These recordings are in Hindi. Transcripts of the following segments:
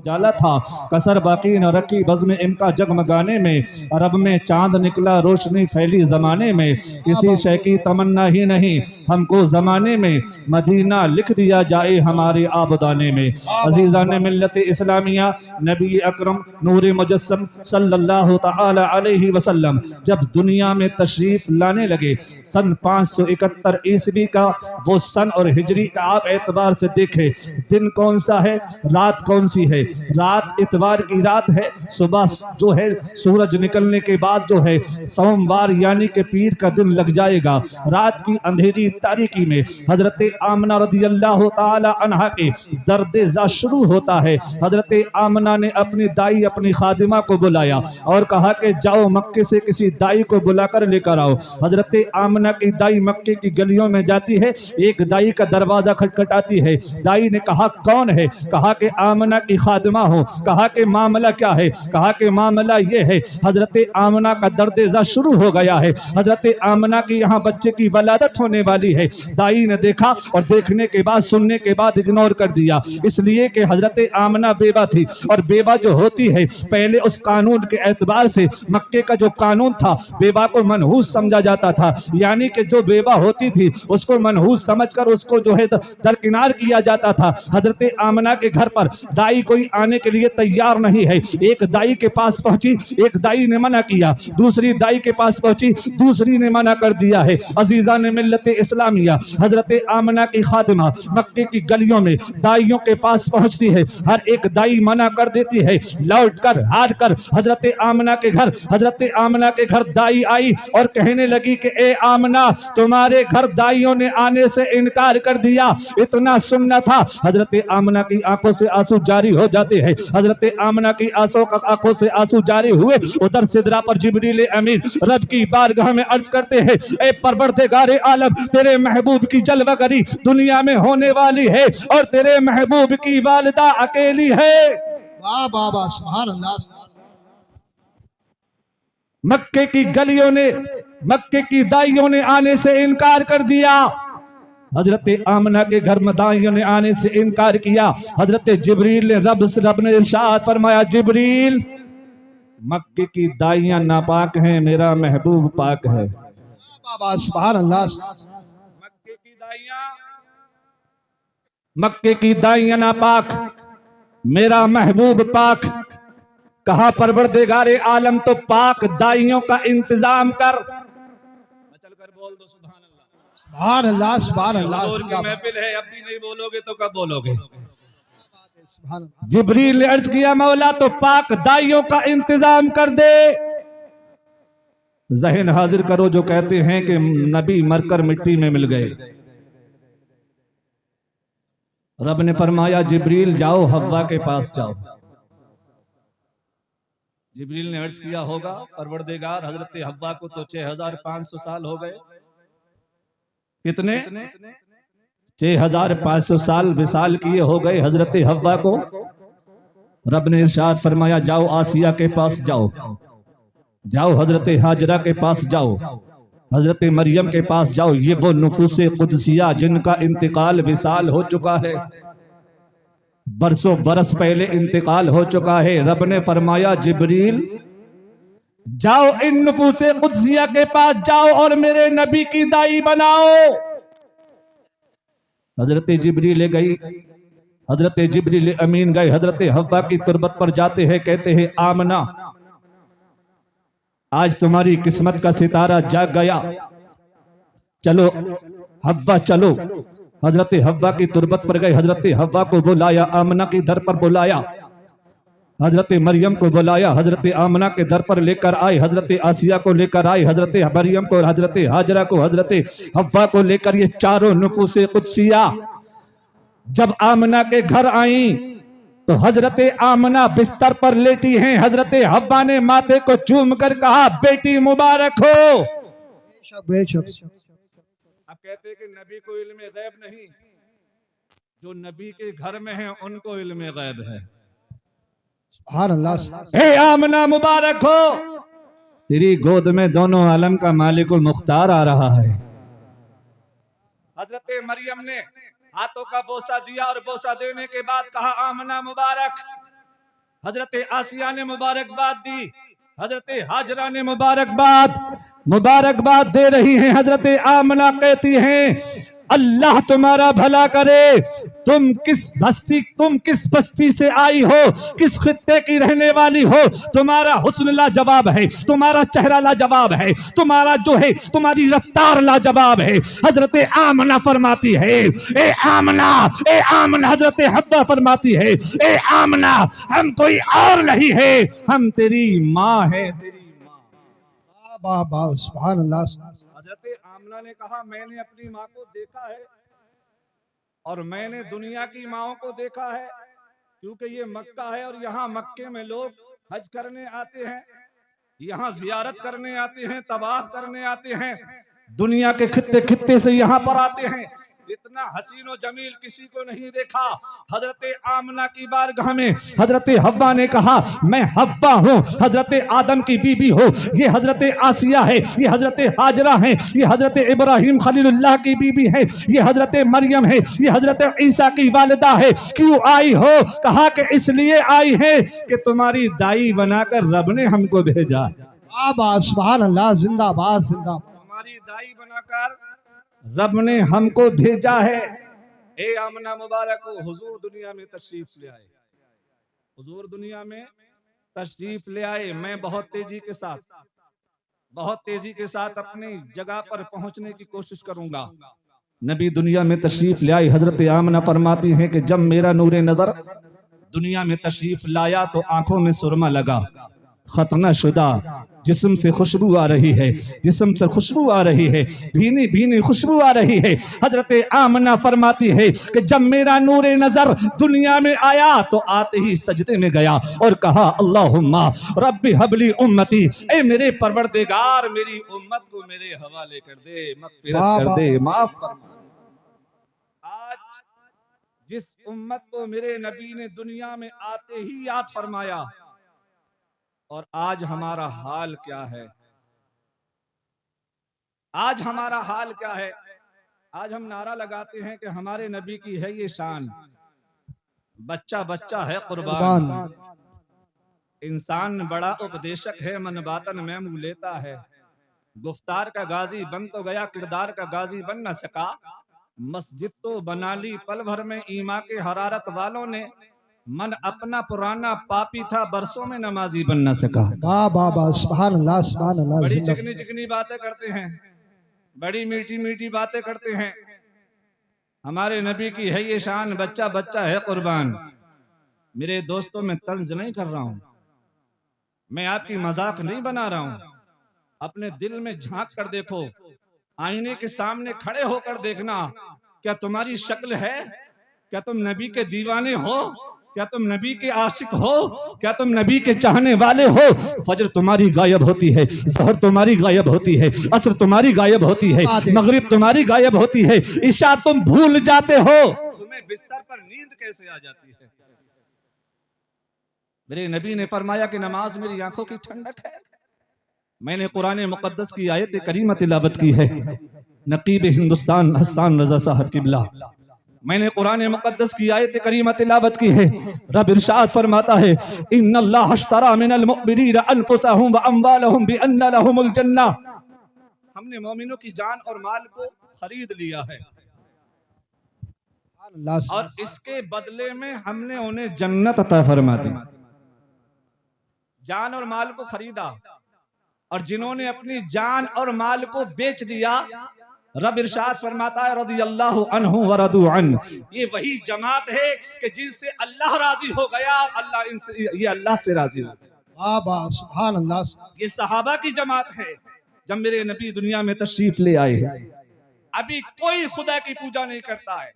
जाला था, कसर बाकी न रखी बज़्म इनका जगमगाने में, अरब में चांद निकला रोशनी फैली जमाने में, किसी शय की तमन्ना ही नहीं हमको जमाने में, मदीना लिख दिया जाए हमारे आबदाने में। अजीज़ान मिल्लत इस्लामिया, नबी अकरम नूर मुजस्सम सल्लल्लाहु तआला अलैहि वसल्लम जब दुनिया में तशरीफ लाने लगे, सन 571 ईस्वी का वो सन और हिजरी का आप एतबार से देखें, दिन कौन सा है, रात कौन सी है। रात इतवार की रात है, सुबह जो है सूरज निकलने के बाद जो है सोमवार यानी कि पीर का दिन लग जाएगा। रात की अंधेरी तारीकी में हजरत आमना रदियल्लाहु ताला अन्हा के दर्द ज़ा शुरू होता है। हजरत आमना ने अपनी दाई अपनी खादिमा को बुलाया और कहा कि जाओ मक्के से किसी दाई को बुलाकर लेकर आओ। हजरत आमना की दाई मक्के की गलियों में जाती है, एक दाई का दरवाजा खटखटाती है। दाई ने कहा कौन है, कहा कि आमना की खादिमा हो। कहा कि मामला क्या है, कहा कि मामला ये है हजरत आमना का दर्द ज़ा शुरू हो गया है, हजरत आमना की यहाँ बच्चे की वलादत होने वाली है। दाई ने देखा और देखने के बाद सुनने के बाद इग्नोर कर दिया, इसलिए कि हजरत आमना बेवा थी और बेवा जो होती है पहले उस कानून के एतबार से मक्के का जो कानून था बेवा को मनहूस समझा जाता था, यानी कि जो बेवा होती थी उसको मनहूस समझकर उसको जो है दरकिनार किया जाता था। हजरत आमना के घर पर दाई कोई आने के लिए तैयार नहीं है। एक दाई के पास पहुंची, एक दाई ने मना किया, दूसरी दाई के पास पहुंची, दूसरी ने मना कर दिया है। अजीज़ा ने मिल्लत इस्लामिया, हजरत आमना की खादिमा मक्के की गलियों में दाइयों के पास पहुंचती है, हर एक दाई मना कर देती है। लौट कर हार कर हजरत आमना के घर, हजरत आमना के घर दाई आई और कहने लगी कि ए आमना, तुम्हारे घर दाइयों ने आने से इनकार कर दिया, इतना सुनना था। हजरत आमना की आंखों से आंसू जारी हो जाते हैं, हजरत आमना की आंखों से आंसू जारी हुए। उधर सिदरा पर जिब्रील अमीन रब की बारगाह में अर्ज करते हैं, ए परवरदिगारे आलम, तेरे महबूब की जलवागरी दुनिया में होने वाली है और तेरे महबूब की वालिदा अकेली है। वाह वाह वाह, सुभान अल्लाह। मक्के की गलियों ने, मक्के की दाइयों ने आने से इनकार कर दिया। हजरत आमना के घर में दाइयों ने आने से इनकार किया। हजरत जिब्रील ने रब ने इरशाद फरमाया, जिब्रील मक्के की दाइयां नापाक हैं, मेरा महबूब पाक है। सुभान अल्लाह। मक्के की दाइयां नापाक, मेरा महबूब पाक। कहा परवरदिगारे आलम तो पाक दाइयों का इंतजाम कर। चल कर बोल दो सुभान अल्लाह। सुभान अल्लाह, सुभान अल्लाह। हुजूर की महफिल है, अब भी नहीं बोलोगे तो कब बोलोगे। जिब्रील ने अर्ज किया, मौला तो पाक दाइयों का इंतजाम कर दे। जहन हाजिर करो जो कहते हैं कि नबी मरकर मिट्टी में मिल गए। रब ने फरमाया, जिब्रील जाओ हव्वा के पास जाओ। जिब्रील ने अर्ज किया होगा, परवरदिगार हजरत हव्वा को तो 6500 साल हो गए। कितने? 6500 साल विसाल किए हो गए हजरत हव्वा को। रब ने इरशाद फरमाया, जाओ आसिया के पास जाओ, जाओ हजरत हाजरा के पास जाओ, हजरत मरियम के पास जाओ। ये वो नुफूसे कुदसिया जिनका इंतकाल विसाल हो चुका है, बरसों बरस पहले इंतकाल हो चुका है। रब ने फरमाया, जिब्रील जाओ इन नुफूसे कुदसिया के पास जाओ और मेरे नबी की दाई बनाओ। हजरत जिब्रील गई, हजरत जिब्रील अमीन गए, हजरत हव्वा की तुरबत पर जाते हैं, कहते हैं, आमना आज तुम्हारी किस्मत का सितारा जाग गया, चलो हव्वा चलो। हजरत हव्वा की तुरबत पर गए, हजरत हव्वा को बुलाया, आमना की दर पर बुलाया, हजरत मरियम को बुलाया, हजरत आमना के दर पर लेकर आए, हजरत आसिया को लेकर आए, हजरत मरियम को, हजरत हाजरा को, हजरत हव्वा को लेकर ये चारों नुफूसे कुदसिया जब आमना के घर आई तो हजरत आमना बिस्तर पर लेटी हैं। हजरत हव्वा ने माथे को चूम कर कहा, बेटी मुबारक हो। बेशक बेशक। अब कहते हैं कि नबी को इल्मे गैब नहीं, जो नबी के घर में हैं उनको इल्मे गैब है। सुभान अल्लाह। हे आमना मुबारक हो, तेरी गोद में दोनों आलम का मालिकुल मुख्तार आ रहा है। हजरत मरियम ने हाथों का बोसा दिया और बोसा देने के बाद कहा, आमना मुबारक, हजरत आसिया ने मुबारकबाद दी, हजरत हाजरा ने मुबारकबाद दे रही हैं। हजरत आमना कहती हैं अल्लाह तुम्हारा भला करे, तुम किस बस्ती से आई हो, किस खित्ते की रहने वाली हो, तुम्हारा हुस्न लाजवाब है, तुम्हारा चेहरा लाजवाब है, तुम्हारा जो है तुम्हारी रफ्तार लाजवाब है। हजरत आमना फरमाती है ए आमना, ए आमना, हजरत हव्वा फरमाती है ए आमना हम कोई और नहीं है, हम तेरी माँ है, तेरी माँ। वाह वाह सुभान अल्लाह। हजरत आमना ने कहा मैंने अपनी माँ को देखा है और मैंने दुनिया की माँओं को देखा है, क्योंकि ये मक्का है और यहाँ मक्के में लोग हज करने आते हैं, यहाँ जियारत करने आते हैं, तवाफ करने आते हैं, दुनिया के खित्ते खित्ते से यहाँ पर आते हैं। इतना हसीन और जमील किसी को नहीं देखा। हजरत आमना की बारगाह में हजरत हव्वा ने कहा मैं हव्वा हूँ, हजरत आदम की बीबी हो, ये हजरत आसिया है, ये हजरत हाजरा है, ये हजरत इब्राहिम खलीलुल्लाह की बीबी है, ये हजरत मरियम है, ये हजरत ईसा की वालिदा है। क्यों आई हो? कहा कि इसलिए आई है कि तुम्हारी दाई बनाकर रब ने हमको भेजा। वाह वाह सुभान अल्लाह, जिंदाबाद जिंदाबाद। तुम्हारी दाई बनाकर रब ने हमको भेजा है। ए आमना मुबारक हो, हुजूर दुनिया में तशरीफ ले आए, हुजूर दुनिया में तशरीफ ले आए। मैं बहुत तेजी के साथ अपनी जगह पर पहुंचने की कोशिश करूंगा। नबी दुनिया में तशरीफ ले आए। हजरत आमना फरमाती हैं कि जब मेरा नूरे नजर दुनिया में तशरीफ लाया तो आंखों में सुरमा लगा, खतना शुदा, जिस्म से खुशबू आ रही है, जिस्म से खुशबू आ रही है, भीनी भीनी खुशबू आ रही है। हजरत आमना फरमाती है कि जब मेरा नूरे नजर दुनिया में आया तो आते ही सजदे में गया और कहा अल्लाहुम्मा रब्बी हबली उम्मती, ए मेरे परवरदिगार मेरी उम्मत को मेरे हवाले कर दे, मगफिरत कर दे, माफ फरमा। आज जिस उम्मत को मेरे नबी ने दुनिया में आते ही याद फरमाया, और आज हमारा हाल क्या है? आज हमारा हाल क्या है? आज हम नारा लगाते हैं कि हमारे नबी की है ये शान, बच्चा बच्चा है कुर्बान, इंसान बड़ा उपदेशक है, मन बातन में मुंह लेता है, गुफ्तार का गाजी बन तो गया, किरदार का गाजी बन न सका, मस्जिद तो बना ली पल भर में ईमा के हरारत वालों ने, मन अपना पुराना पापी था बरसों में नमाजी बन न सका। वाह वाह वाह सुभान अल्लाह सुभान अल्लाह। बड़ी चिकनी चिकनी बातें करते हैं, बड़ी मीठी मीठी बातें करते हैं। हमारे नबी की है ये शान, बच्चा बच्चा है कुर्बान। मेरे दोस्तों में तंज नहीं कर रहा हूं, मैं आपकी मजाक नहीं बना रहा हूं। अपने दिल में झांक कर देखो, आईने के सामने खड़े होकर देखना, क्या तुम्हारी शक्ल है? क्या तुम नबी के दीवाने हो? क्या तुम नबी के आशिक हो? क्या तुम नबी के चाहने वाले हो? फजर तुम्हारी गायब होती है, ज़हर तुम्हारी गायब होती है, असर तुम्हारी गायब होती है, मगरिब तुम्हारी गायब होती है, इशा तुम भूल जाते हो। तुम्हें बिस्तर पर नींद कैसे आ जाती है? मेरे नबी ने फरमाया कि नमाज मेरी आंखों की ठंडक है। मैंने कुरान मुकद्दस की आयत करीमा तिलावत की है, नकीब हिंदुस्तान हसन रजा साहब किबला, मैंने कुरान मुकद्दस की आयत करीमा तिलावत की है। रब इरशाद फरमाता है इन्नल्लाह अश्तरा मिनल मुअमिनीना अनफुसहुम व अमवालहुम बिअन्ना लहुमुल जन्ना, हमने मोमिनों की जान और माल को खरीद लिया है और इसके बदले में हमने उन्हें जन्नत अता फरमा दी। जान और माल को खरीदा, और जिन्होंने अपनी जान और माल को बेच दिया, रब इरशाद फरमाता है रदियल्लाहु अन्हु व रदू अन, ये वही जमात है कि जिनसे अल्लाह राजी हो गया, अल्लाह इनसे, ये अल्लाह से राजी हो गया। वाह वाह सुभान अल्लाह। ये सहाबा की जमात है। जब मेरे नबी दुनिया में तशरीफ ले आए, अभी कोई खुदा की पूजा नहीं करता है,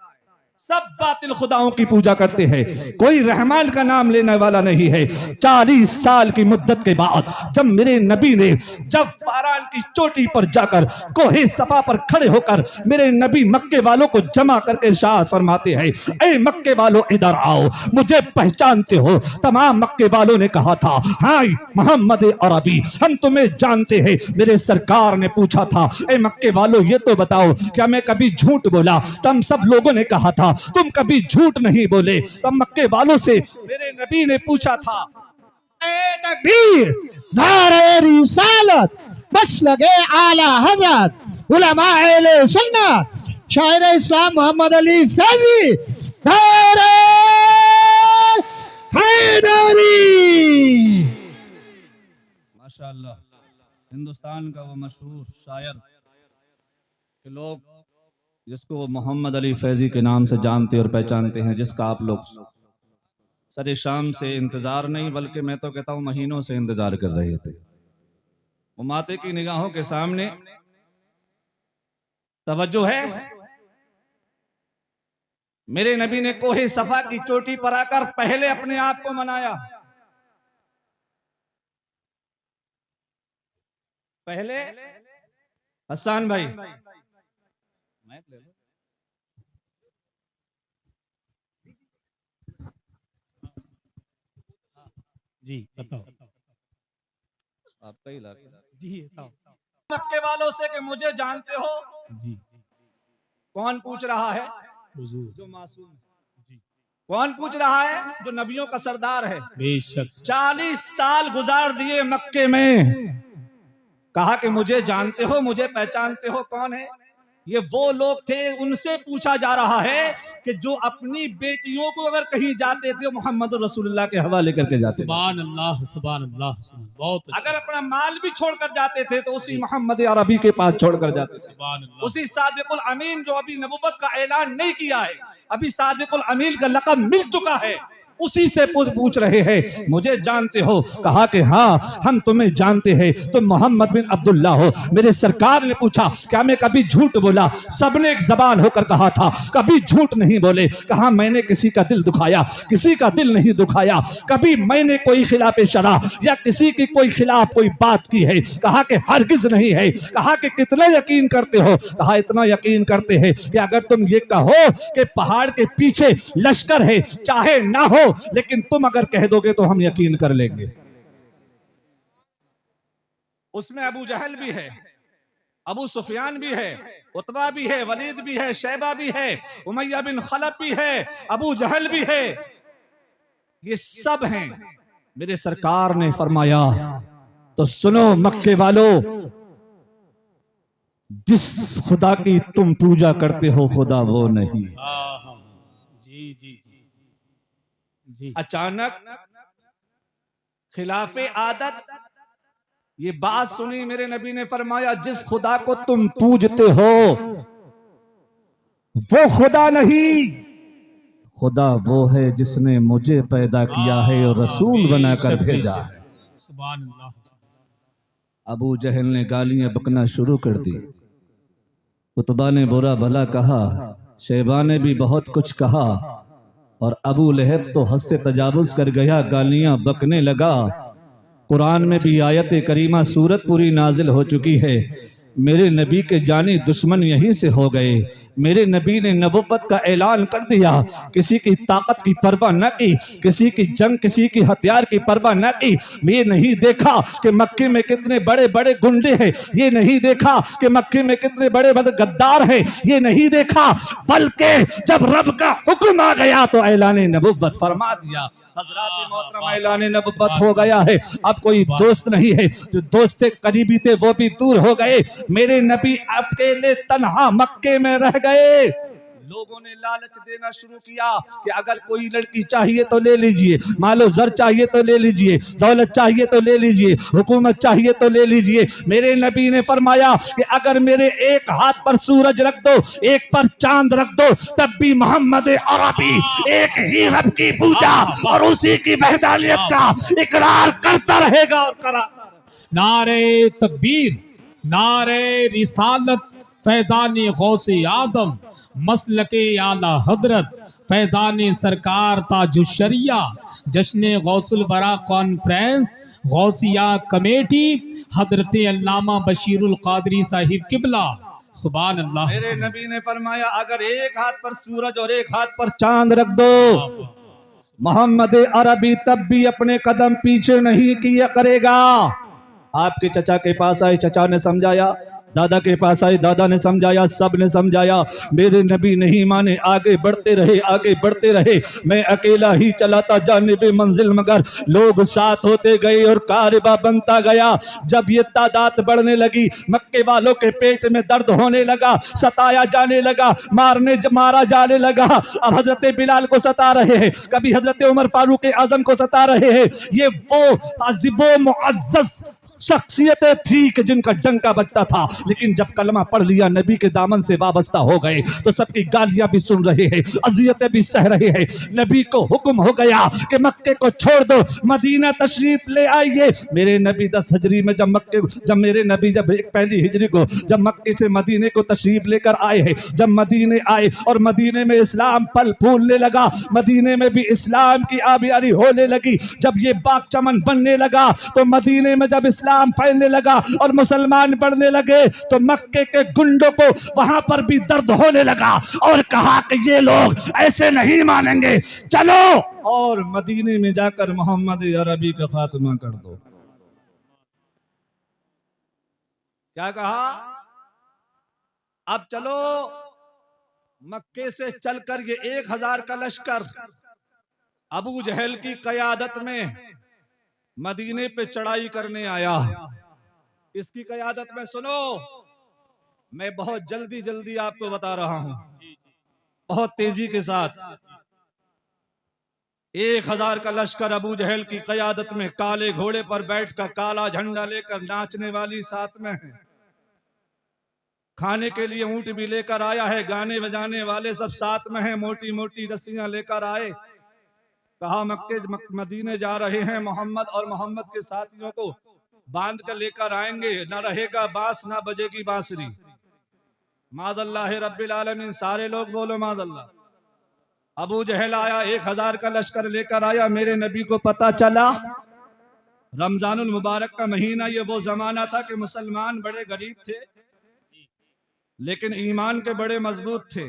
सब बातिल खुदाओं की पूजा करते हैं, कोई रहमान का नाम लेने वाला नहीं है। 40 साल की मुद्दत के बाद जब मेरे नबी ने जब फारान की चोटी पर जाकर कोहे सफा पर खड़े होकर मेरे नबी मक्के वालों को जमा करके इरशाद फरमाते हैं, ए मक्के वालों इधर आओ, मुझे पहचानते हो? तमाम मक्के वालों ने कहा था हाँ मोहम्मद अरबी, हम तुम्हें जानते हैं। मेरे सरकार ने पूछा था ए मक्के वालों ये तो बताओ क्या मैं कभी झूठ बोला? तम सब लोगों ने कहा था था, तुम कभी झूठ नहीं बोले। तब मक्के वालों से मेरे नबी ने पूछा था, तकबीर, नारे रिसालत, बस लगे आला हजरत उलमा अहले सुन्नत, शायर इस्लाम मोहम्मद अली फैजी, नारे हैदरी। माशाअल्लाह, हिंदुस्तान का वो मशहूर शायर के लोग जिसको मोहम्मद अली फैजी के नाम से जानते और पहचानते हैं, जिसका आप लोग सरे शाम से इंतजार नहीं बल्कि मैं तो कहता हूं महीनों से इंतजार कर रहे थे। वो माते की निगाहों के सामने तवज्जो है। मेरे नबी ने कोहे सफा की चोटी पर आकर पहले अपने आप को मनाया। पहले हसन भाई जी बताओ। आपका इलाका जी बताओ। मक्के वालों से कि मुझे जानते हो? जी कौन पूछ रहा है? हुजूर। जो मासूम है। जी कौन पूछ रहा है? जो नबियों का सरदार है। बेशक। 40 साल गुजार दिए मक्के में, कहा कि मुझे जानते हो, मुझे पहचानते हो? कौन है ये? वो लोग थे, उनसे पूछा जा रहा है कि जो अपनी बेटियों को अगर कहीं जाते थे मोहम्मद रसूलुल्लाह के हवाले करके जाते थे। सुभान अल्लाह, सुभान अल्लाह, बहुत अच्छा। अगर अपना माल भी छोड़कर जाते थे तो उसी मोहम्मद अरबी के पास छोड़कर जाते थे। सुभान अल्लाह। उसी सादिकुल अमीन जो अभी नबुव्वत का ऐलान नहीं किया है, अभी सादिकुल अमीन का लक़ब मिल चुका है, उसी से पूछ रहे हैं मुझे जानते हो? कहा कि हाँ हम तुम्हें जानते हैं, तुम मोहम्मद बिन अब्दुल्ला हो। मेरे सरकार ने पूछा क्या मैं कभी झूठ बोला? सबने एक जबान होकर कहा था कभी झूठ नहीं बोले। कहा मैंने किसी का दिल दुखाया? किसी का दिल नहीं दुखाया। कभी मैंने कोई खिलाफ शरा या किसी की कोई खिलाफ कोई बात की है? कहा कि हरगिज नहीं है। कहा कि कितना यकीन करते हो? कहा इतना यकीन करते हैं कि अगर तुम ये कहो कि पहाड़ के पीछे लश्कर है, चाहे ना हो, लेकिन तुम अगर कह दोगे तो हम यकीन कर लेंगे। उसमें अबू जहल भी है, अबू सुफियान भी है, उतबा भी है, वलीद भी है, शैबा भी है, उमैया बिन खलफ भी है, अबू जहल भी है, ये सब हैं। मेरे सरकार ने फरमाया तो सुनो मक्के वालों, जिस खुदा की तुम पूजा करते हो खुदा वो नहीं। जी जी जी। अचानक खिलाफे आदत ये बात सुनी, मेरे नबी ने फरमाया जिस खुदा को तुम पूजते हो वो खुदा नहीं, खुदा वो है जिसने मुझे पैदा किया है और रसूल बनाकर भेजा है। सुभान अल्लाह। अबू जहल ने गालियां बकना शुरू कर दी, उतबा ने बुरा भला कहा, शैबा ने भी बहुत कुछ कहा और अबू लहब तो हद से तजावुज कर गया, गालियां बकने लगा। कुरान में भी आयत करीमा सूरत पूरी नाजिल हो चुकी है। मेरे नबी के जानी दुश्मन यहीं से हो गए। मेरे नबी ने नबुव्वत का ऐलान कर दिया, किसी की ताकत की परवाह न की, किसी की जंग, किसी की हथियार की परवाह न की। ये नहीं देखा कि मक्के में कितने बड़े बड़े गुंडे हैं, ये नहीं देखा कि मक्के में कितने बड़े बड़े गद्दार हैं, ये नहीं देखा, बल्कि जब रब का हुक्म आ गया तो ऐलान नबुव्वत फरमा दिया। हजरात मोहतरम, ऐलान नबुव्वत हो गया है। अब कोई दोस्त नहीं है, जो दोस्त थे करीबी थे वो भी दूर हो गए। मेरे नबी अकेले तन्हा मक्के में रह गए। लोगों ने लालच देना शुरू किया कि अगर कोई लड़की चाहिए तो ले लीजिए, मालो जर चाहिए तो ले लीजिए, दौलत चाहिए तो ले लीजिए, हुकूमत चाहिए तो ले लीजिए। मेरे नबी ने फरमाया कि अगर मेरे एक हाथ पर सूरज रख दो, एक पर चांद रख दो, तब भी मोहम्मद अरबी एक ही रब की पूजा और उसी की वहदानियत का इकरार करता रहेगा और कराता रहेगा। नारे तकबीर, नारे रिसालत, फैज़ान गौसे आदम, मसलके आला हजरत, फैज़ान सरकार ताजुशरिया, जश्न गौसुल वरा कॉन्फ्रेंस, गौसिया कमेटी, हजरत अल्लामा बशीरुल कादरी साहिब किबला। सुभान अल्लाह। मेरे नबी ने फरमाया अगर एक हाथ पर सूरज और एक हाथ पर चांद रख दो, मोहम्मद अरबी तब भी अपने कदम पीछे नहीं किया करेगा। आपके चचा के पास आए, चचा ने समझाया दादा के पास आए, दादा ने समझाया, सब ने समझाया, मेरे नबी नहीं माने, आगे बढ़ते रहे, आगे बढ़ते रहे। मैं अकेला ही चलाता जाने पे मंजिल, मगर लोग साथ होते गए और कारवा बनता गया। जब ये तादाद बढ़ने लगी, मक्के वालों के पेट में दर्द होने लगा, सताया जाने लगा, मारा जाने लगा। अब हजरत बिलाल को सता रहे हैं, कभी हजरत उमर फारूक आजम को सता रहे हैं। ये वो मुअज्जज शख्सियतें थी कि जिनका डंका बजता था, लेकिन जब कलमा पढ़ लिया, नबी के दामन से वाबस्ता हो गए, तो सबकी गालियां भी सुन रहे हैं, अजियतें भी सह रहे हैं। नबी को हुक्म हो गया कि मक्के को छोड़ दो, मदीना तशरीफ ले आइए। मेरे नबी 10 हिजरी में जब मेरे नबी जब पहली हिजरी को जब मक्के से मदीने को तशरीफ लेकर आए हैं, जब मदीने आए और मदीने में इस्लाम फल फूलने लगा, मदीने में भी इस्लाम की आबियारी होने लगी। जब ये बाग चमन बनने लगा, तो मदीने में जब इस्लाम फैलने लगा और मुसलमान बढ़ने लगे, तो मक्के के गुंडों को वहां पर भी दर्द होने लगा और कहा कि ये लोग ऐसे नहीं मानेंगे, चलो और मदीने में जाकर मोहम्मद अरबी का खात्मा कर दो। क्या कहा? अब चलो मक्के से चलकर ये 1000 का लश्कर अबू जहल की कयादत में मदीने पे चढ़ाई करने आया। इसकी कयादत में सुनो, मैं बहुत जल्दी आपको बता रहा हूं, बहुत तेजी के साथ। 1000 का लश्कर अबू जहल की कयादत में, काले घोड़े पर बैठकर, काला झंडा लेकर, नाचने वाली साथ में है, खाने के लिए ऊंट भी लेकर आया है, गाने बजाने वाले सब साथ में हैं, मोटी मोटी रस्सियां लेकर आए। कहा मक्के मदीने जा रहे हैं, मोहम्मद और मोहम्मद के साथियों को बांध कर लेकर आएंगे, ना रहेगा बांस, ना बजेगी बांसुरी। माज़अल्लाह रब्बिल आलमीन, सारे लोग बोलो माज़अल्लाह। अबू जहल आया, 1000 का लश्कर लेकर आया। मेरे नबी को पता चला रमजानुल मुबारक का महीना, ये वो जमाना था कि मुसलमान बड़े गरीब थे लेकिन ईमान के बड़े मजबूत थे।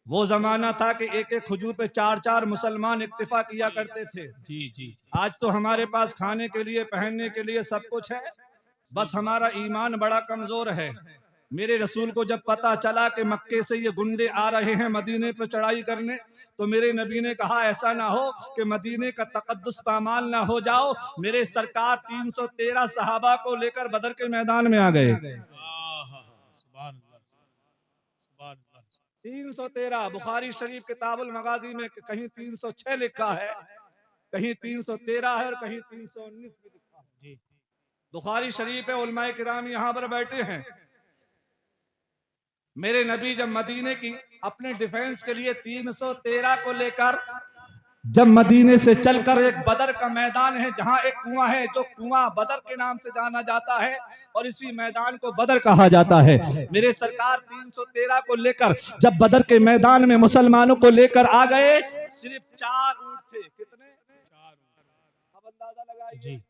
वो जमाना था कि एक एक खजूर पे 4 मुसलमान इक्तिफा किया करते थे। जी। आज तो हमारे पास खाने के लिए, पहनने के लिए सब कुछ है, बस हमारा ईमान बड़ा कमजोर है। मेरे रसूल को जब पता चला कि मक्के से ये गुंडे आ रहे हैं मदीने पर चढ़ाई करने, तो मेरे नबी ने कहा ऐसा ना हो कि मदीने का तकद्दुस पामाल ना हो जाओ। मेरे सरकार 313 सहाबा को लेकर बदर के मैदान में आ गए। 313, बुखारी शरीफ किताबुल मगाजी में कहीं 306 लिखा है, कहीं 313 है और कहीं 319 भी लिखा है। बुखारी शरीफ है, उलमाए किराम यहाँ पर बैठे हैं। मेरे नबी जब मदीने की अपने डिफेंस के लिए 313 को लेकर जब मदीने से चलकर, एक बदर का मैदान है जहां एक कुआं है, जो कुआं बदर के नाम से जाना जाता है और इसी मैदान को बदर कहा जाता है। मेरे सरकार 313 को लेकर जब बदर के मैदान में मुसलमानों को लेकर आ गए, सिर्फ 4 ऊंट थे। कितने? 4। अब अंदाजा लगाइए,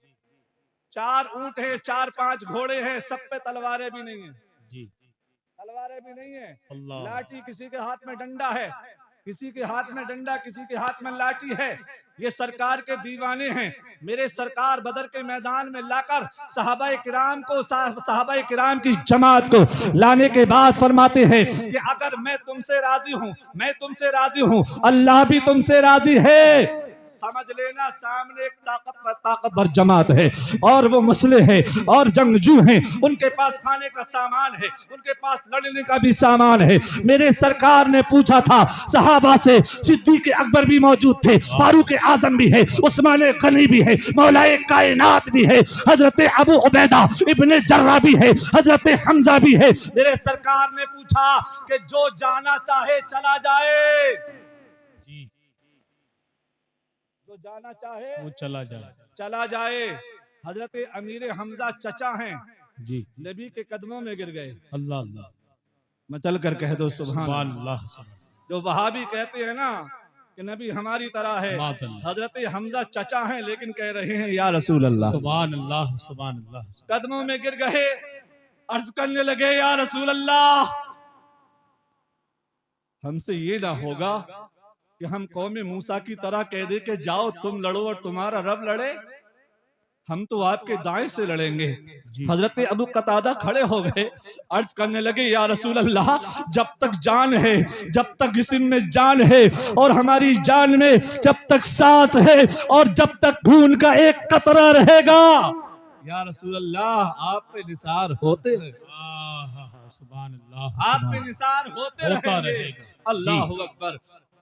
4 ऊंट है, 4-5 घोड़े हैं, सब पे तलवारें भी नहीं है। तलवारें भी नहीं है, लाठी, किसी के हाथ में डंडा है, किसी के हाथ में डंडा, किसी के हाथ में लाठी है। ये सरकार के दीवाने हैं। मेरे सरकार बदर के मैदान में लाकर सहाबाए किराम की जमात को लाने के बाद फरमाते हैं कि अगर मैं तुमसे राजी हूं, मैं तुमसे राजी हूं, अल्लाह भी तुमसे राजी है। समझ लेना, सामने एक ताकतवर जमात है और वो मुस्लिम है और जंगजू हैं, उनके पास खाने का सामान है, उनके पास लड़ने का भी सामान है। मेरे सरकार ने पूछा था सहाबा से, सिद्दीक अकबर भी मौजूद थे, फारूक आजम भी है, उस्मान गनी भी है, मौलाए कायनात भी है, हजरत अबू उबैदा इब्ने जर्रा भी है, हजरत हमजा भी है। मेरे सरकार ने पूछा कि जो जाना चाहे चला जाए, जो जाना चाहे वो चला जाए। हजरत अमीर हमजा चचा हैं जी, नबी के कदमों में गिर गए। अल्लाह अल्लाह, मैं चल कर कह दो सुभान अल्लाह। जो वहाबी कहते हैं ना कि नबी हमारी तरह है, हजरत हमजा चचा हैं लेकिन कह रहे हैं या रसूल अल्लाह, सुभान अल्लाह, सुभान अल्लाह। कदमों में गिर गए, अर्ज करने लगे या रसूल अल्लाह, हमसे ये ना होगा कि हम कौम मूसा की तरह कह दे कि जाओ तुम लड़ो और तुम्हारा रब लड़े। हम तो आपके दाएं से लड़ेंगे। जी। हजरत अबू कतादा खड़े हो गए, अर्ज करने लगे, या रसूल अल्लाह, जब तक जान है, जब तक जिस्म में जान है और हमारी जान में जब तक सांस है और जब तक खून का एक कतरा रहेगा, या रसूल अल्लाह, आप पे निसार होते रहे, सुभान अल्लाह, आप पे निसार होते होता रहेंगे। रहेगा। अल्लाह अकबर।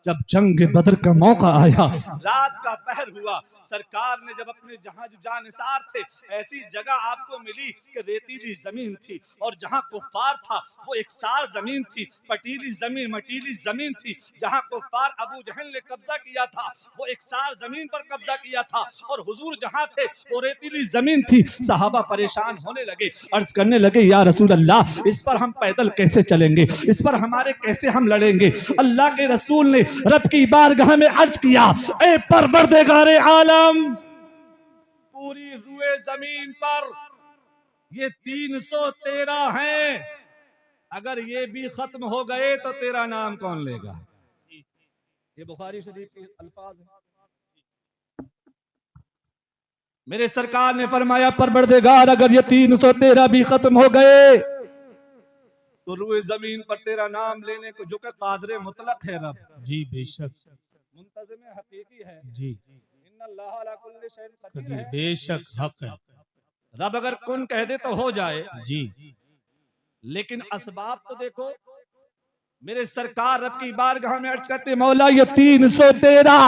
जब जंग बदर का मौका आया, रात का पहर हुआ, सरकार ने जब अपने जहां जो जानिसार थे, ऐसी जगह आपको मिली कि रेतीली जमीन थी और जहां कुफ्फार था वो एकसार जमीन थी, पटीली जमीन, मटीली जमीन थी। जहां कुफ्फार अबू जहल ने कब्जा किया था वो एकसार जमीन पर कब्जा किया था और हुजूर जहां थे वो रेतीली जमीन थी। सहाबा परेशान होने लगे, अर्ज करने लगे, या रसूल अल्लाह, इस पर हम पैदल कैसे चलेंगे, इस पर हमारे कैसे हम लड़ेंगे। अल्लाह के रसूल ने रब की बारगाह में अर्ज किया, ए परवरदिगारे आलम, पूरी रुए जमीन पर ये 313 हैं, अगर ये भी खत्म हो गए तो तेरा नाम कौन लेगा। ये बुखारी शरीफ के अल्फाज हैं। मेरे सरकार ने फरमाया, परवरदिगार, अगर ये 313 भी खत्म हो गए तो रुए जमीन पर तेरा नाम लेने को, जो कि कादरे मुतलक है रब, जी बेशक, मुंतज़िम हकीकी है, जी इन्नल्लाह अला कुल्लि शैइन क़दीर है, बेशक हक है। रब अगर कुन कह दे तो हो जाए। जी लेकिन असबाब तो देखो। मेरे सरकार रब की बारगाह में अर्ज करते, मौला, ये 313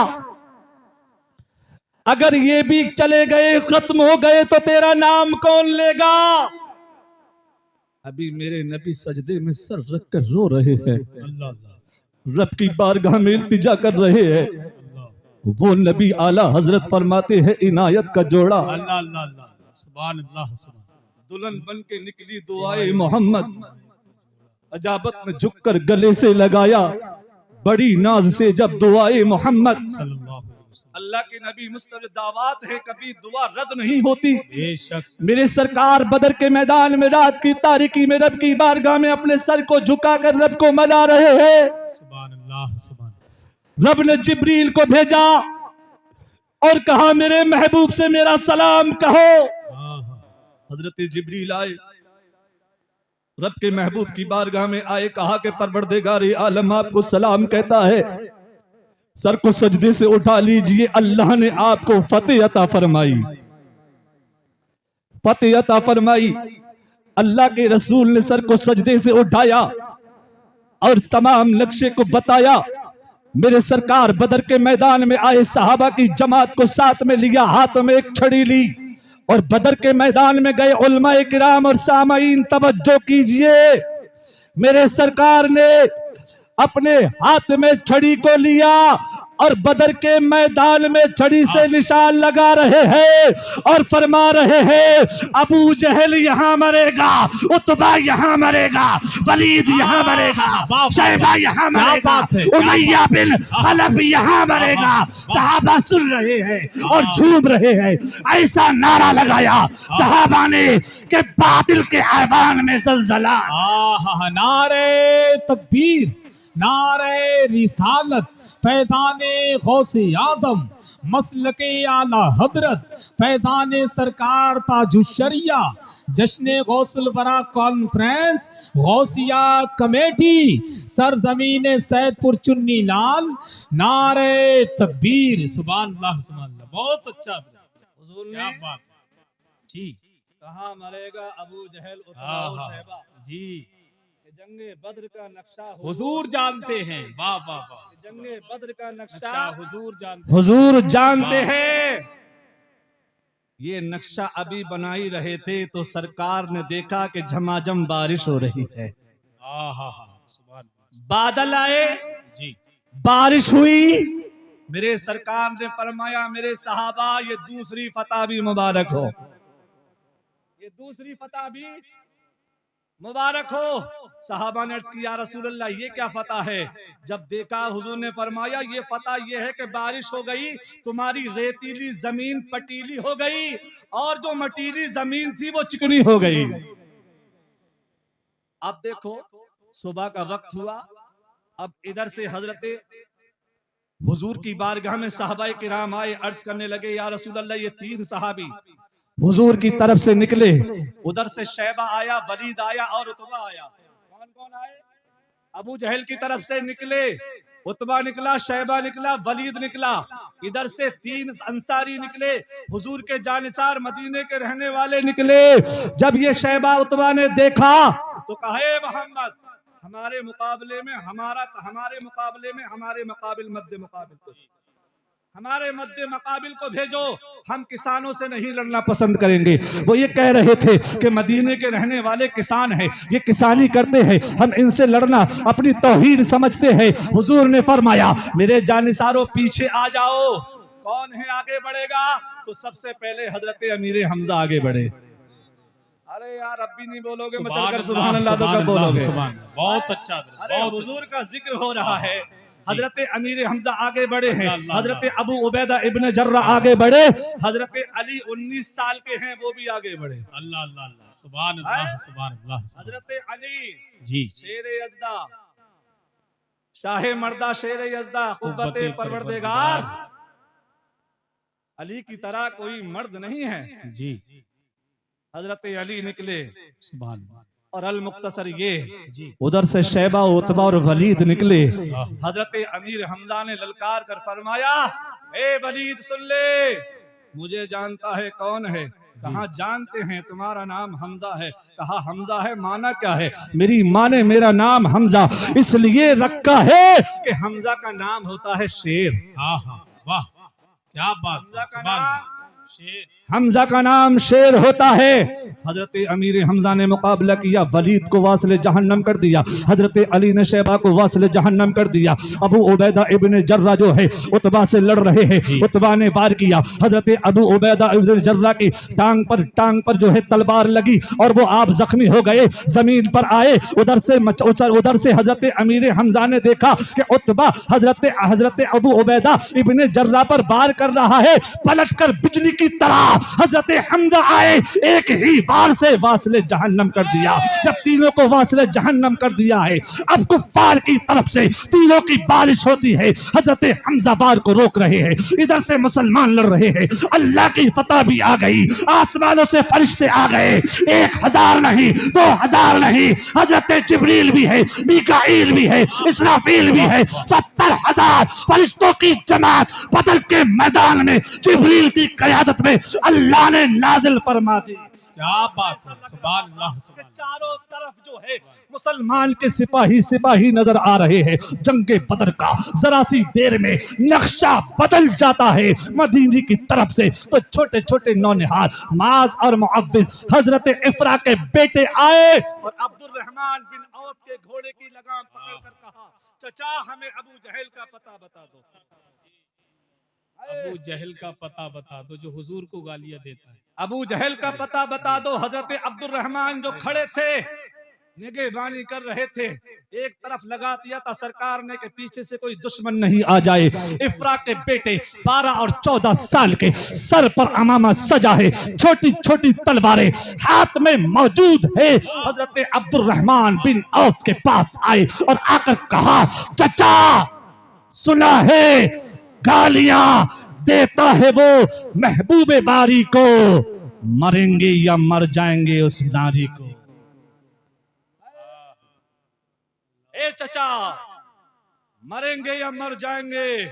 अगर ये भी चले गए, खत्म हो गए तो तेरा नाम कौन लेगा। अभी मेरे नबी सजदे में सर रख कर रो रहे हैं, अल्लाह अल्लाह, रब की बारगाह में इल्तिजा कर रहे हैं। अल्लाह वो नबी आला हजरत फरमाते हैं, इनायत का जोड़ा अल्लाह अल्लाह अल्लाह, सुभान अल्लाह, सुभान दुल्हन बन के निकली दुआए मोहम्मद, अजाबत ने झुककर गले से लगाया, बड़ी नाज से जब दुआए मोहम्मद। सल्लल्लाहु अलैहि वसल्लम, अल्लाह के नबी मुस्तफ़ा दावत है, कभी दुआ रद्द नहीं होती। बेशक, मेरे सरकार बदर के मैदान में रात की तारीकी में रब की बारगाह में अपने सर को झुकाकर रब को मना रहे हैं। सुभान अल्लाह, सुभान, रब ने जिब्रील को भेजा और कहा, मेरे महबूब से मेरा सलाम कहो। हजरत जिब्रील आए, रब के महबूब की बारगाह में आए, कहा कि परवरदिगार आलम आपको सलाम कहता है, सर को सजदे से उठा लीजिए, अल्लाह ने आपको फतेह अता फरमाई, फतेह अता फरमाई। अल्लाह के रसूल ने सर को सजदे से उठाया और तमाम नक्शे को बताया। मेरे सरकार बदर के मैदान में आए, सहाबा की जमात को साथ में लिया, हाथ में एक छड़ी ली और बदर के मैदान में गए। उलमाए किराम और सामाईन तवज्जो कीजिए, मेरे सरकार ने अपने हाथ में छड़ी को लिया और बदर के मैदान में छड़ी से निशान लगा रहे हैं और फरमा रहे हैं, अबू जहल यहाँ मरेगा, उतबा यहाँ मरेगा, वलीद यहाँ मरेगा, शैबा यहाँ मरेगा, उमैया बिन खलफ यहाँ मरेगा। सहाबा सुन रहे हैं और झूम रहे हैं। ऐसा नारा लगाया सहाबा ने कि बातिल के ऐवान में ज़लज़ला। नारे तकबीर, नारे रिसालत, फैज़ाने गौसे आदम, मसलके आला हजरत, फैज़ाने सरकार ताजुशरिया, जश्न गौसुल वरा कॉन्फ्रेंस, गौसिया कमेटी, सरजमीन सैदपुर चुन्नी लाल, नारे तकबीर। सुभान अल्लाह, सुभान अल्लाह, बहुत अच्छा, क्या बात है जी। कहाँ मरेगा अबू जहल, उतबा और शैबा जी, जंगे बद्र का नक्शा हुजूर जानते हैं। वाह वाह वाह, जंगे बद्र का नक्शा हुजूर जानते, हुजूर जानते हैं। ये नक्शा अभी बनाई रहे थे तो सरकार ने देखा कि झमाझम बारिश हो रही है। सुभान, बादल आए जी, बारिश हुई। मेरे सरकार ने फरमाया, मेरे सहाबा, ये दूसरी फतह भी मुबारक हो, ये दूसरी फतह भी मुबारक हो। सहाबा ने अर्ज किया, रसूल अल्लाह, ये क्या फतह है। जब देखा हुजूर ने फरमाया, ये फतह ये है कि बारिश हो गई, तुम्हारी रेतीली जमीन पटीली हो गई और जो मटीली जमीन थी वो चिकनी हो गई। अब देखो, सुबह का वक्त हुआ, अब इधर से हजरत हुजूर की बारगाह में सहाबाए किराम आए, अर्ज करने लगे, या रसूल अल्लाह, ये 3 सहाबी हुजूर की तरफ से निकले, उधर से शैबा आया, वलीद आया और उतबा आया। कौन कौन आए? अबू जहल की तरफ से निकले, उतबा निकला, शैबा निकला, वलीद निकला। इधर से 3 अंसारी निकले, हुजूर के जानिसार मदीने के रहने वाले निकले। जब ये शैबा उतबा ने देखा तो कहा, हे मोहम्मद, हमारे मुकाबले में हमारे मद्दे मुकाबिल को भेजो, हम किसानों से नहीं लड़ना पसंद करेंगे। वो ये कह रहे थे कि मदीने के रहने वाले किसान हैं, ये किसानी करते हैं, हम इनसे लड़ना अपनी तौहीन समझते हैं। हुजूर ने फरमाया, मेरे जानिसारों पीछे आ जाओ। कौन है आगे बढ़ेगा? तो सबसे पहले हजरत अमीर हमजा आगे बढ़े। अरे यार, अब भी नहीं बोलोगे, मैं चलकर सुभान अल्लाह तो कब बोलोगे? बहुत अच्छा। अरे हुजूर का जिक्र हो रहा है, हजरत अमीर हमजा आगे बढ़े हैं, हजरत अबू उबैदा इब्न जर्रा आगे बढ़े, हजरत अली 19 साल के हैं, वो भी आगे बढ़े। अल्लाह अल्लाह अल्लाह, सुभान अल्लाह सुभान अल्लाह। हजरत अली जी, शेर यज़दा, शाहे मर्दा शेर यज़दा, कुव्वते परवरदिगार, अली की तरह कोई मर्द नहीं है। जी, हजरत अली निकले, सुभान अल्लाह। और अल मुख्तसर ये, जी, उधर से शैबा, उतबा और वलीद निकले। हजरत अमीर हमजा ने ललकार कर फरमाया, ए वलीद सुन ले, मुझे जानता है कौन है। कहा जानते हैं, तुम्हारा नाम हमजा है। कहा हमजा है, माना क्या है? मेरी माँ ने मेरा नाम हमजा इसलिए रखा है कि हमजा का नाम होता है शेर। हाँ हाँ, वाह क्या बात, हमजा का सुभान नाम अल्लाह, शेर। हमजा का नाम शेर होता है। हजरत अमीर हमजा ने मुकाबला किया, वलीद को वासिल जहन्नम कर दिया, हजरत अली ने शैबा को वासिल जहन्नम कर दिया। अबू उबैदा इब्न जर्रा जो है उतबा से लड़ रहे हैं, उतबा ने वार किया, हजरत अबू उबैदा इब्न जर्रा की टांग पर जो है तलवार लगी और वो आप जख्मी हो गए, जमीन पर आए। उधर से हजरत अमीर हमजा ने देखा कि उतबा हजरत अबू उबैदा इब्न जर्रा पर वार कर रहा है। पलटकर बिजली की तरह हजरत हमजा आए, एक ही वार से वासिले जहन्नम कर दिया। जब तीनों को वासिले जहन्नम कर दिया है, अब कुफ्फार की तरफ से तीनों की बारिश होती है। हजरत हमजा वार को रोक रहे हैं, इधर से मुसलमान लड़ रहे हैं। अल्लाह की फतह भी आ गई, आसमानों से फरिश्ते आ गए, 1000 नहीं, 2000 नहीं, हजरत जिब्रील भी है, मीकाईल भी है, इसराफील भी है, 70,000 फरिश्तों की जमात बदर के मैदान में जिब्रील की क़यादत में अल्लाह ने नाजिल फरमा दी। क्या बात है, सुभान अल्लाह सुभान अल्लाह। चारों तरफ जो है मुसलमान के सिपाही नजर आ रहे हैं। जंगे बदर का जरा सी देर में नक्शा बदल जाता है मदीने की तरफ से। तो छोटे छोटे नौनिहाल माज और मुअव्विज हजरत इफ्रा के बेटे आए और अब्दुल रहमान बिन औफ के घोड़े की लगाम पकड़कर कहा, चचा हमें अबू जहल का पता बता दो। अबू जहल का पता बता दो, जो हुजूर को गालियां देता है। अबू जहल का पता बता दो। हजरत अब्दुल रहमान जो खड़े थे, निगहबानी कर रहे थे, एक तरफ लगा दिया था सरकार ने कि पीछे से कोई दुश्मन नहीं आ जाए। इफ्रा के बेटे 12 और 14 साल के, सर पर अमामा सजा है, छोटी छोटी तलवारें हाथ में मौजूद है। हजरत अब्दुल रहमान बिन औफ के पास आए और आकर कहा, चचा सुना है गालियां देता है वो महबूबे बारी को, मरेंगे या मर जाएंगे उस नारी को। ए चचा, मरेंगे या मर जाएंगे?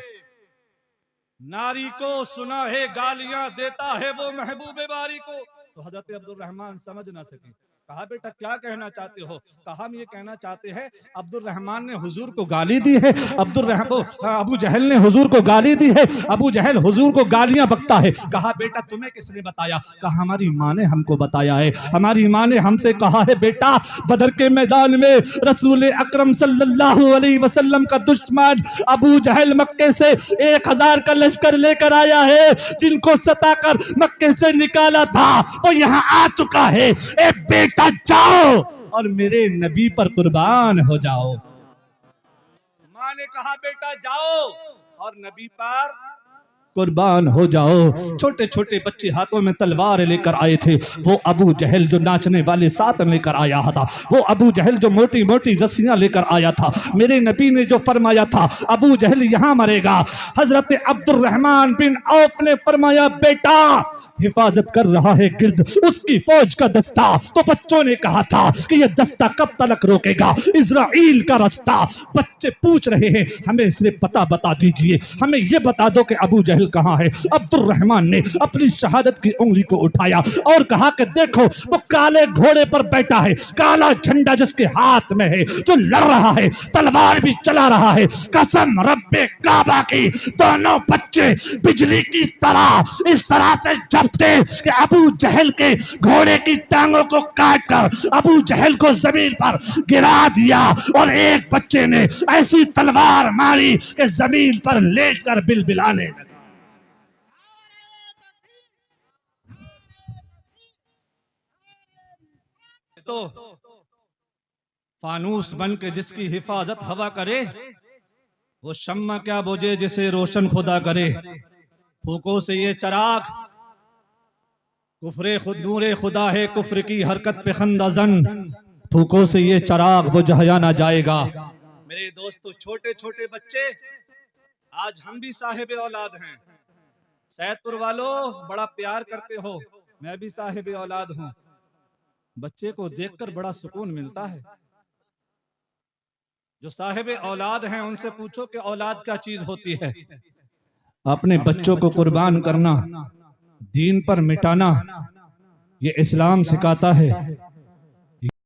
नारी को सुना है गालियां देता है वो महबूबे बारी को। तो हजरत अब्दुल रहमान समझ ना सके। कहा बेटा क्या कहना चाहते हो? कहा हम ये कहना चाहते हैं अब्दुल रहमान ने हुजूर को गाली दी है, अबू जहल ने हुजूर को गाली दी है, अबू जहल हुजूर को गालियां बकता है। कहा बेटा तुम्हें किसने बताया? कहा हमारी माँ ने हमको बताया है, हमारी माँ ने हमसे कहा है बेटा बदर के मैदान में रसूल अकरम सल्लल्लाहु अलैहि वसल्लम का दुश्मन अबू जहल मक्के से 1000 का लश्कर लेकर आया है, जिनको सताकर मक्के से निकाला था वो यहाँ आ चुका है। ए बेटा जाओ और मेरे नबी पर कुर्बान हो जाओ। माँ ने कहा बेटा जाओ और नबी पर कुर्बान हो जाओ। छोटे छोटे बच्चे हाथों में तलवार लेकर आए थे। वो अबू जहल जो नाचने वाले साथ लेकर आया था, वो अबू जहल जो मोटी मोटी रस्सियां लेकर आया था। मेरे नबी ने जो फरमाया था अबू जहल यहाँ मरेगा, हजरत अब्दुर्रहमान बिन औफ ने फरमाया बेटा हिफाजत कर रहा है गिर्द उसकी फौज का दस्ता। तो बच्चों ने कहा था कि यह दस्ता कब तक रोकेगा इजराइल का रास्ता। बच्चे पूछ रहे हैं हमें सिर्फ पता बता दीजिए, हमें यह बता दो कि अबू जहल कहाँ है। अब्दुर्रहमान ने अपनी शहादत की उंगली को उठाया और कहा कि देखो वो काले घोड़े पर बैठा है, काला झंडा जिसके हाथ में है, जो लड़ रहा है, तलवार भी चला रहा है। कसम रब्बे काबा की दोनों बच्चे बिजली की तरह इस तरह से झपटे कि अबू जहल के घोड़े की टांगों को काटकर अबू जहल को जमीन पर गिरा दिया। और एक बच्चे ने ऐसी तलवार मारी कि जमीन पर लेटकर बिलबिलाने लगा। तो फानूस बन के जिसकी हिफाजत हवा करे, वो शम्मा क्या बुझे जिसे रोशन खुदा करे। फूकों से ये चराग कुफरे खुद नूरे खुदा है, कुफ्र की हरकत पे खंदाजन। फूकों से ये चराग बुझाया ना जाएगा। मेरे दोस्तों छोटे छोटे बच्चे, आज हम भी साहिब औलाद हैं। सैदपुर वालों बड़ा प्यार करते हो, मैं भी साहिब औलाद हूं। बच्चे को देखकर बड़ा सुकून मिलता है। जो साहिब औलाद हैं उनसे पूछो कि औलाद क्या चीज होती है। अपने बच्चों को कुर्बान करना, दीन पर मिटाना, ये इस्लाम सिखाता है।